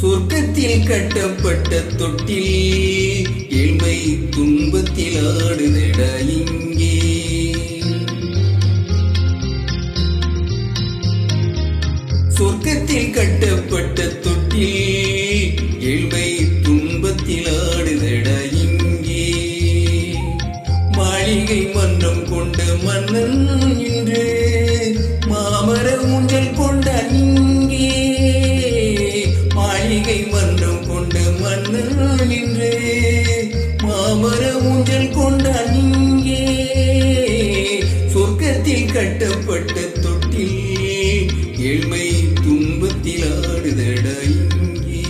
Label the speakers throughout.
Speaker 1: சொர்க்கத்தில் கட்டப்பட்ட தொட்டில் ஏழ்மை துன்பத்தில் ஆடுதட இங்கே. சொர்க்கத்தில் கட்டப்பட்ட தொட்டில் ஏழ்மை துன்பத்தில் ஆடுதட இங்கே. மாளிகை மன்றம் கொண்ட மன்னன் இன்று மாமர ஊஞ்சல் கொண்டான் இங்கே. மாளிகை மன்றம் கொண்ட மன்னன் இன்று மாமர ஊஞ்சல் கொண்டான் இங்கே. சொர்க்கத்தில் கட்டப்பட்ட தொட்டில் ஏழ்மை துன்பத்தில் ஆடுதட இங்கே.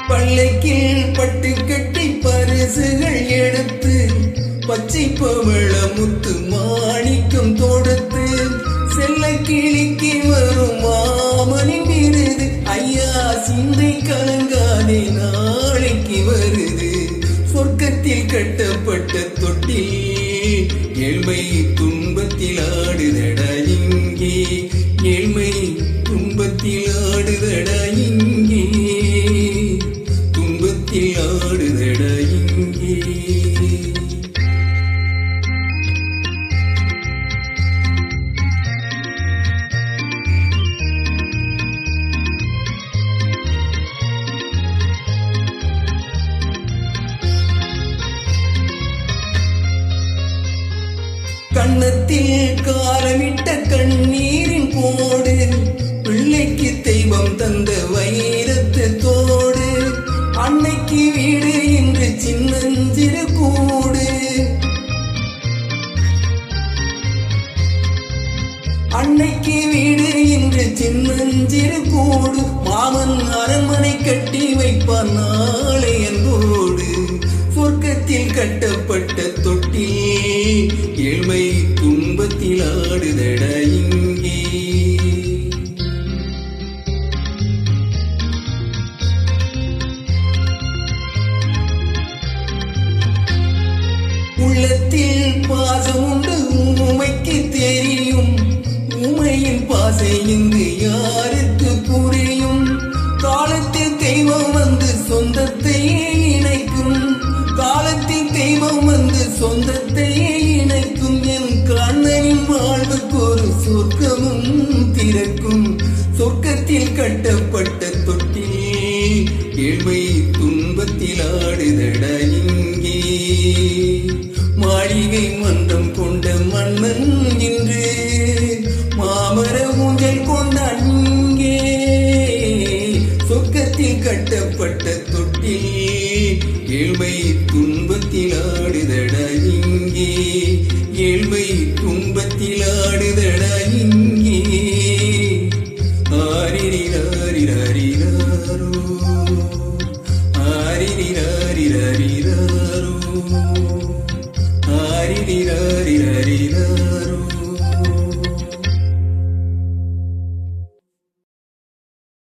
Speaker 1: பள்ளைக்கில் பட்டு கட்டி பரிசுகள் எடுத்து பச்சை பவள முத்து மாணிக்கம் தொடுத்து செல்ல கிளிக்கு வரும் மாமனின் விருது. ஐயா சிந்தை கலங்காதே நாளைக்கு வருது. சொர்க்கத்தில் கட்டப்பட்ட தொட்டில் ஏழ்மை துன்பத்தில் ஆடுதட இங்கே. ஏழ்மை துன்பத்தில் ஆடுதட இங்கே. துன்பத்தில் ஆடுதட இங்கே. கண்ணத்தில் காலமிட்ட கண்ணீரின் கோடு பிள்ளைக்கு தெய்வம் தந்த வைரத்து தோடு. அன்னைக்கு வீடு இன்று சின்னஞ்சிறு கூடு. அன்னைக்கு வீடு இன்று சின்னஞ்சிறு கூடு. மாமன் அரண்மனை கட்டி வைப்பான் நாளை என்போடு. சொர்க்கத்தில் கட்டப்பட்ட தொட்டில் ஏழ்மை துன்பத்தில் ஆடுதட இங்கே. உள்ளத்தில் பாசம் உண்டு உமைக்கு தெரியும். உமையின் பாசை இங்கு யாருக்கு புரியும். காலத்தில் தெய்வம் வந்து சொந்தத்தை இணைக்கும். காலத்தில் தெய்வம் வந்து சொந்தத்தை இணைக்கும். என் கண்ணனின் வாழ்வுக்கு ஒரு சொர்க்கமும் திறக்கும். சொர்க்கத்தில் கட்டப்பட்ட தொட்டில் ஏழ்மை துன்பத்தில் ஆடுதட இங்கே. மாளிகை மன்றம் கொண்ட மன்னன் இன்று மாமர ஊஞ்சல் கொண்டான் இங்கே. சொர்க்கத்தில் கட்டப்பட்ட தொட்டில் ஏழ்மை துன்பத்தில் ஆடுதட இங்கே. ஏழ்மை துன்பத்தில் ஆடுதட இங்கே. ஆரிரிராரிராரிராரோ ஆரிரிராரிராரிராரோ ஆரிரிராரிராரிராரோ.